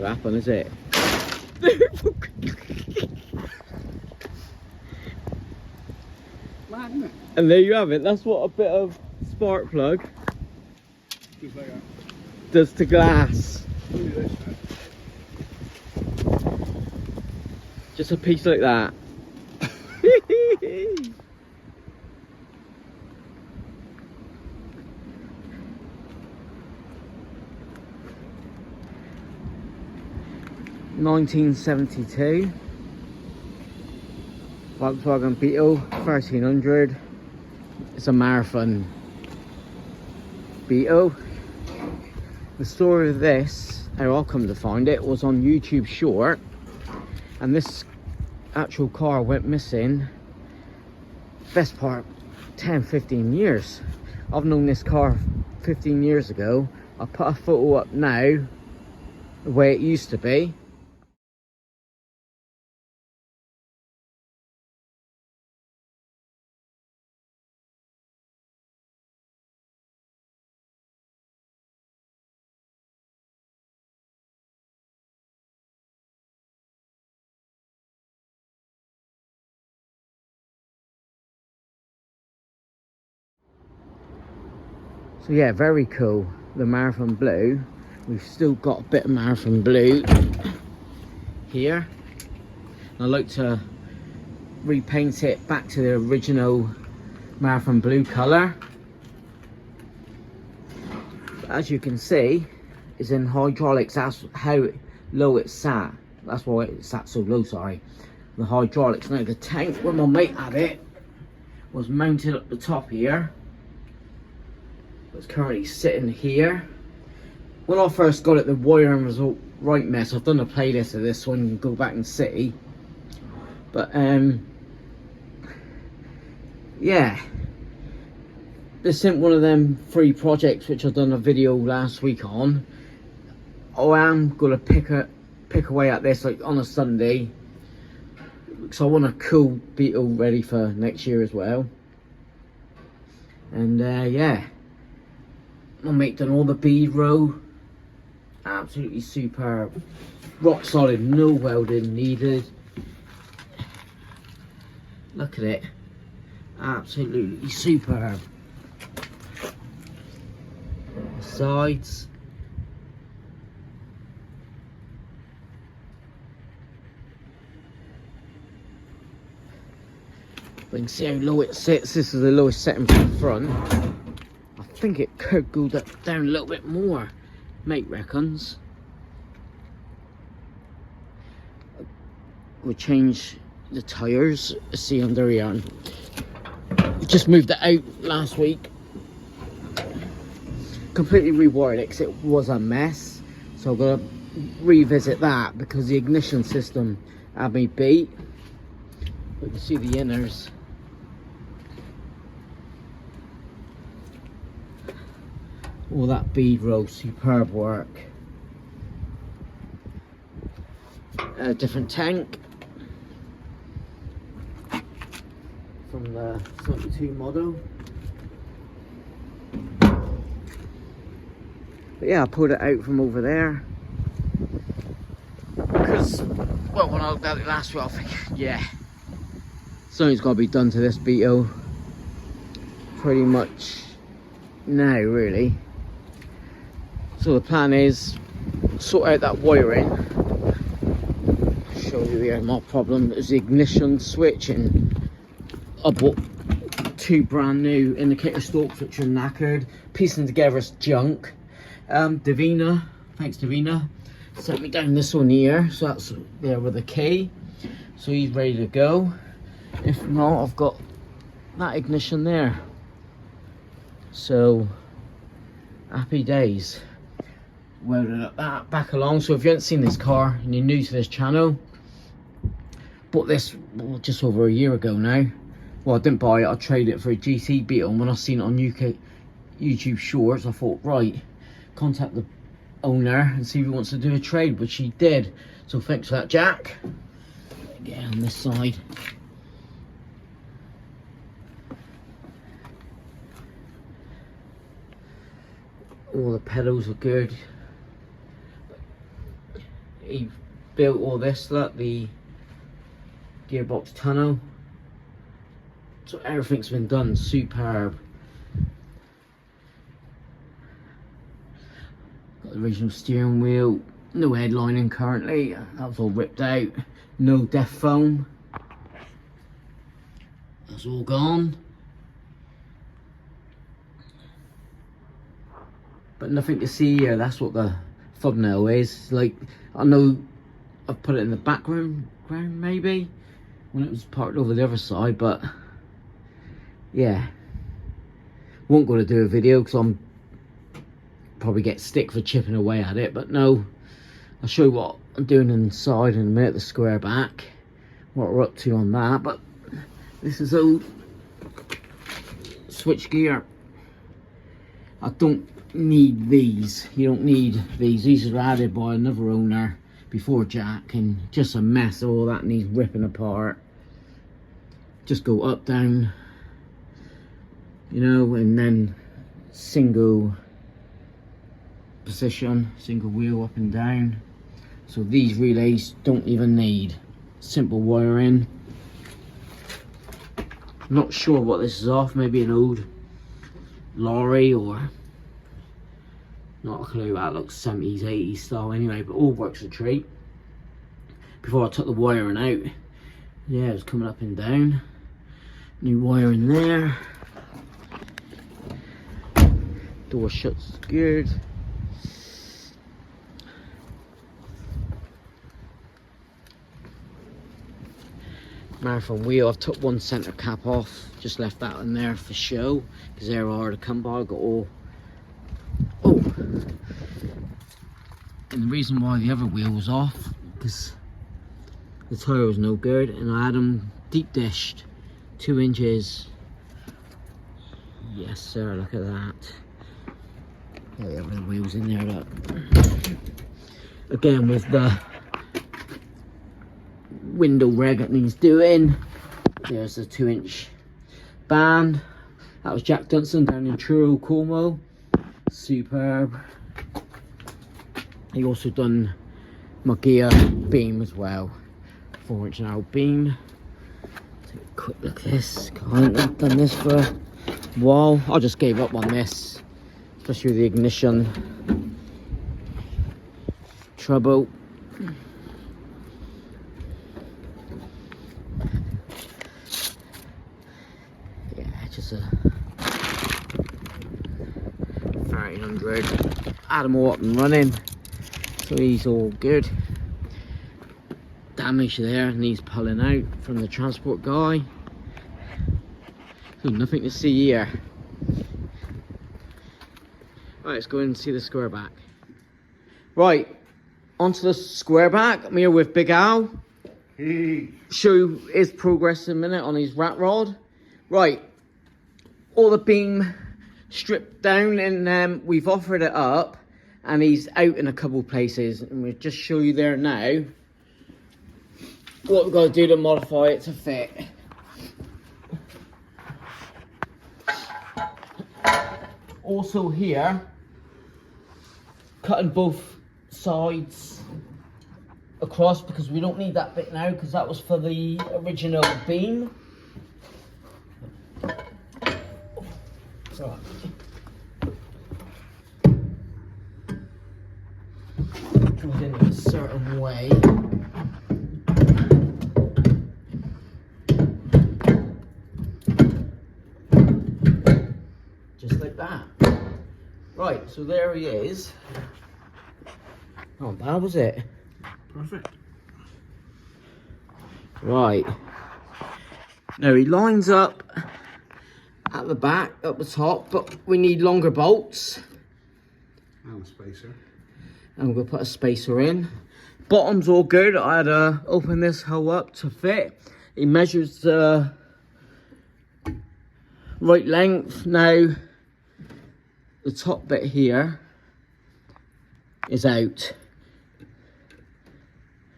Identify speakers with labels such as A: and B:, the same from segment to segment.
A: to happen, is it?
B: Mad, isn't it?
A: And there you have it. That's what a bit of spark plug
B: Just like that.
A: does to glass.
B: Look at this, man.
A: Just a piece like that. (1972) Volkswagen Beetle 1300. It's a marathon Beetle. The story of this, how I'll come to find it, was on YouTube Short, and this actual car went missing best part 10-15 years. I've known this car 15 years ago. I put a photo up now the way it used to be. So yeah, very cool. The Marathon Blue. We've still got a bit of Marathon Blue here. I'd like to repaint it back to the original Marathon Blue colour. As you can see, it's in hydraulics. That's how low it sat. That's why it sat so low, sorry. The hydraulics. Now the tank, where my mate had it, was mounted up the top here. It's currently sitting here. When I first got it, the wiring was all right mess. I've done a playlist of this one, you can go back and see. But yeah, this isn't one of them free projects which I've done a video last week on. I am gonna pick away at this like on a Sunday, because I want a cool Beetle ready for next year as well. And yeah, my mate done all the bead row. Absolutely superb. Rock solid, no welding needed. Look at it. Absolutely superb. The sides. You can see how low it sits. This is the lowest setting from the front. I think it could go down a little bit more, mate reckons. We'll change the tyres. See under here. Just moved it out last week. Completely rewired it because it was a mess. So I'm going to revisit that because the ignition system had me beat. You can see the inners. All that bead row, superb work. A different tank from the 72 model. But yeah, I pulled it out from over there because, well, when I looked at it last week, I think, yeah, something's got to be done to this Beetle pretty much now, really. So the plan is sort out that wiring. I'll show you here. My problem is the ignition switch, and I bought 2 brand new indicator stalks which are knackered. Piecing together is junk. Davina, thanks Davina, sent me down this one here, so that's there with the key, so he's ready to go. If not, I've got that ignition there, so happy days. Welded up that back along. So if you haven't seen this car and you're new to this channel, bought this just over a year ago now. Well, I didn't buy it, I traded it for a GT Beetle, and when I seen it on YouTube Shorts, I thought, right, contact the owner and see if he wants to do a trade, which he did. So thanks for that, Jack. Get on this side. All the pedals are good. he built all this, look, the gearbox tunnel. So everything's been done superb. Got the original steering wheel, no headlining currently, that was all ripped out. No def foam, that's all gone. But nothing to see here, that's what the thumbnail is. Like, I know I've put it in the background maybe, when it was parked over the other side, but yeah. Won't go to do a video because I'm probably get stick for chipping away at it, but no, I'll show you what I'm doing inside in a minute, the Squareback, what we're up to on that. But this is old switch gear. I don't need these, you don't need these were added by another owner before Jack, and just a mess, all that needs ripping apart. Just go up, down, you know, and then single position, single wheel up and down. So these relays don't even need simple wiring. Not sure what this is off, maybe an old lorry or not a clue. That looks 70s 80s style anyway, but all works a treat. Before I took the wiring out, yeah, it was coming up and down. New wiring there. Door shuts good. Marathon wheel, I've took one centre cap off, just left that in there for show because they're hard to come by. I got all, oh, and the reason why the other wheel was off because the tyre was no good, and I had them deep dished 2 inches. Yes sir, look at that. Yeah, the other wheels in there, look. Again with the window reg that needs doing. There's a 2-inch band. That was Jack Dunson down in Vwcoco. Superb. He also done my gear beam as well. 4-inch narrow beam. Take a quick look at this. I've done this for a while. I just gave up on this, especially with the ignition trouble. Just a 1300. Had them all up and running, so he's all good. Damage there, needs pulling out from the transport guy. So nothing to see here. Right, let's go in and see the Squareback. Right, onto the Squareback. I'm here with Big Al.
B: Hey.
A: Show you his progress in a minute on his rat rod. Right. All the beam stripped down, and we've offered it up, and he's out in a couple places, and we'll just show you there now what we've got to do to modify it to fit. Also here, cutting both sides across because we don't need that bit now because that was for the original beam. Right. Goes in a certain way. Just like that. Right, so there he is. Oh, that was it.
B: Perfect.
A: Right. Now he lines up at the back, up the top, but we need longer bolts.
B: And a spacer.
A: And we're going to put a spacer in. Bottom's all good. I had to open this hole up to fit. He measures the right length. Now, the top bit here is out.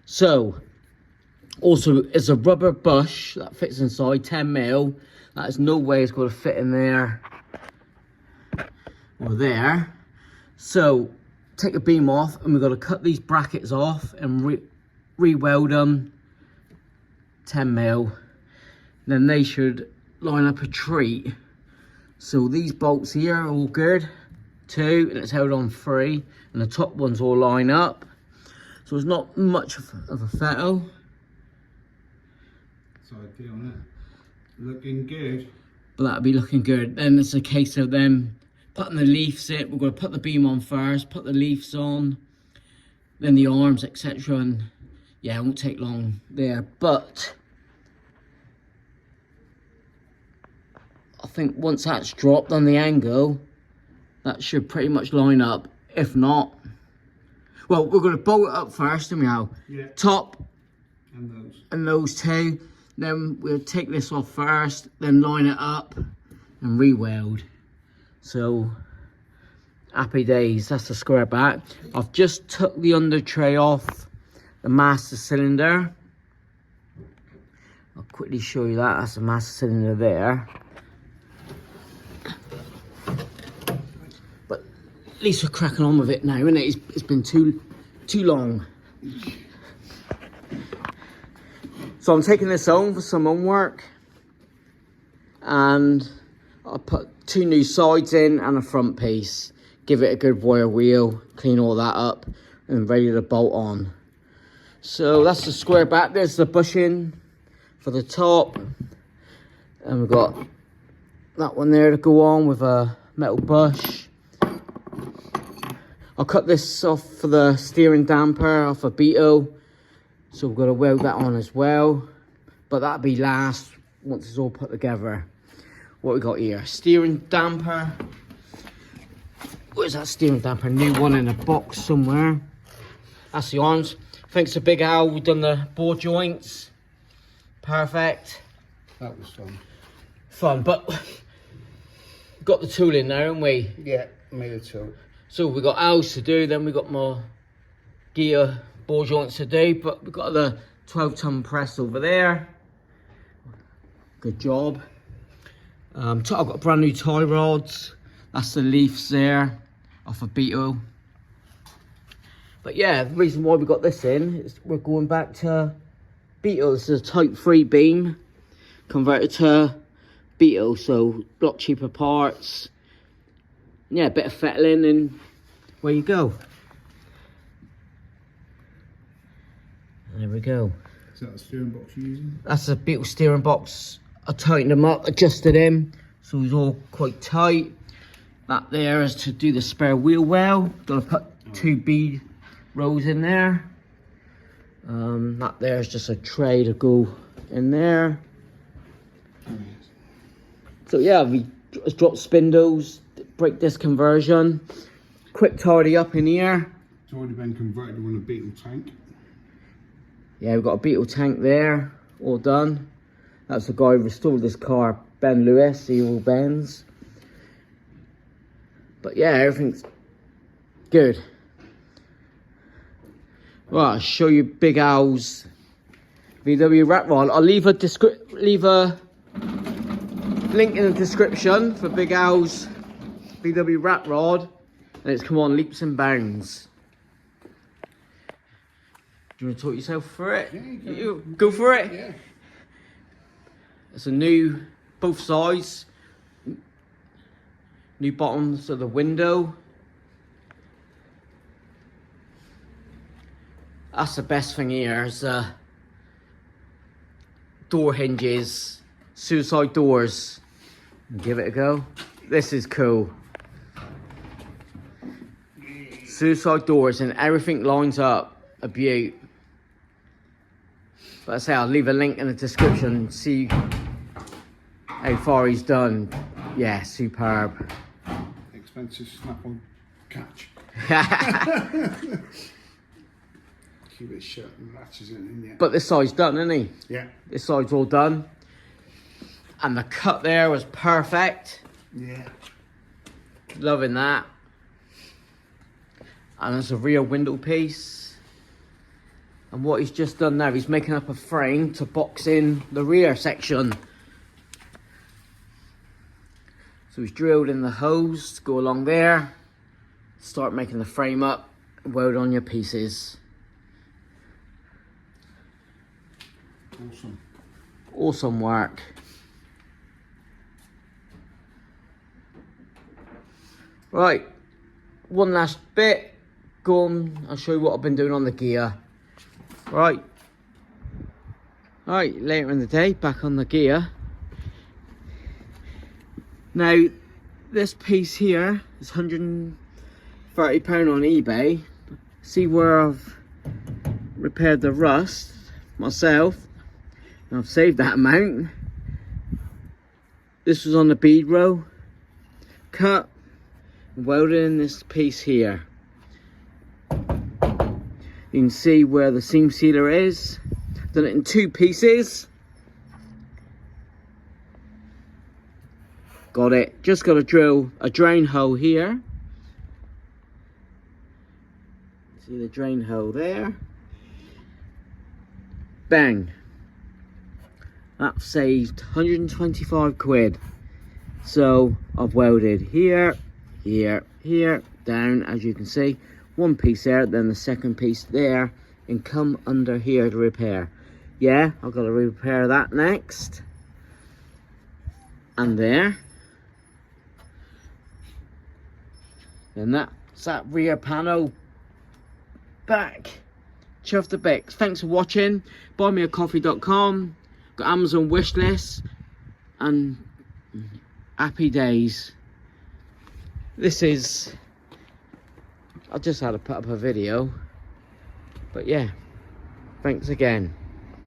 A: So, also, it's a rubber bush that fits inside, 10mm. That is no way it's going to fit in there or there. So, take a beam off, and we've got to cut these brackets off and re-weld them 10mm. Then they should line up a treat. So these bolts here are all good, 2, and it's held on 3, and the top ones all line up. So it's not much of a fettle.
B: It's ideal, isn't it? Looking good.
A: But that'll be looking good. Then it's a case of them putting the leaves in. We're going to put the beam on first, put the leaves on, then the arms, etc. And yeah, it won't take long there. But I think once that's dropped on the angle, that should pretty much line up. If not, well, we're going to bolt it up first, anyhow.
B: Yeah.
A: Top
B: and
A: those 2. Then we'll take this off first, then line it up and re-weld. So happy days. That's the Squareback. I've just took the under tray off the master cylinder. I'll quickly show you that. That's the master cylinder there. But at least we're cracking on with it now, isn't it? It's been too long. So I'm taking this home for some homework, and I'll put 2 new sides in and a front piece, give it a good wire wheel, clean all that up, and ready to bolt on. So that's the Squareback. There's the bushing for the top, and we've got that one there to go on with a metal bush. I'll cut this off for the steering damper off a Beetle. So we've got to weld that on as well, but that'll be last once it's all put together. What we got here? Steering damper. Where's that steering damper? New one in a box somewhere. That's the arms. Thanks to Big Al, we've done the bore joints. Perfect.
B: that was fun.
A: Fun, but got the tool in there, haven't we?
B: Yeah, made a tool.
A: So we got Al's to do, then we got more gear ball joints to do, but we've got the 12-ton press over there. Good job. I've got brand new tie rods. That's the leaves there off a Beetle. But yeah, the reason why we got this in is we're going back to Beetle. This is a Type 3 beam converted to Beetle, so a lot cheaper parts. Yeah, a bit of fettling, and where you go. There we go.
B: Is that the steering box you're using?
A: That's a Beetle steering box. I tightened them up, adjusted him, so he's all quite tight. That there is to do the spare wheel well. Gonna put 2 bead rows in there. That there is just a tray to go in there. So yeah, we just dropped spindles, brake disc conversion, quick tidy up in here.
B: It's already been converted to a Beetle tank.
A: Yeah, we've got a Beetle tank there, all done. That's the guy who restored this car, Ben Lewis, Evil Benz. But yeah, everything's good. Right, I'll show you Big Al's VW rat rod. I'll leave a link in the description for Big Al's VW rat rod, and it's come on leaps and bounds. Do you want to talk yourself through it?
B: Yeah,
A: you go for it.
B: Yeah.
A: It's a new, both sides, new bottoms of the window. That's the best thing here, is door hinges, suicide doors. Give it a go. This is cool. Suicide doors, and everything lines up. A beaut. But I say I'll leave a link in the description. See how far he's done. Yeah, superb.
B: Expensive snap-on catch. Keep it shut and latches it in yet.
A: But this side's done, isn't he?
B: Yeah.
A: This side's all done. And the cut there was perfect.
B: Yeah.
A: Loving that. And there's a rear window piece. And what he's just done now, he's making up a frame to box in the rear section. So he's drilled in the hose to go along there. Start making the frame up. weld on your pieces.
B: Awesome.
A: Awesome work. Right, one last bit. Go on, I'll show you what I've been doing on the gear. Right, later in the day, back on the gear. Now, this piece here is £130 on eBay. See where I've repaired the rust myself. And I've saved that amount. This was on the Beetle. Cut, welded in this piece here. You can see where the seam sealer is. Done it in 2 pieces. Got it. Just got to drill a drain hole here. See the drain hole there. Bang. That saved 125 quid. So I've welded here, here, here, down, as you can see. One piece there, then the second piece there, and come under here to repair. Yeah, I've got to repair that next. And there. Then that's that rear panel back. Chuff the bits. Thanks for watching. Buymeacoffee.com. Got Amazon wishlist. And happy days. This is... I just had to put up a video. But yeah. Thanks again.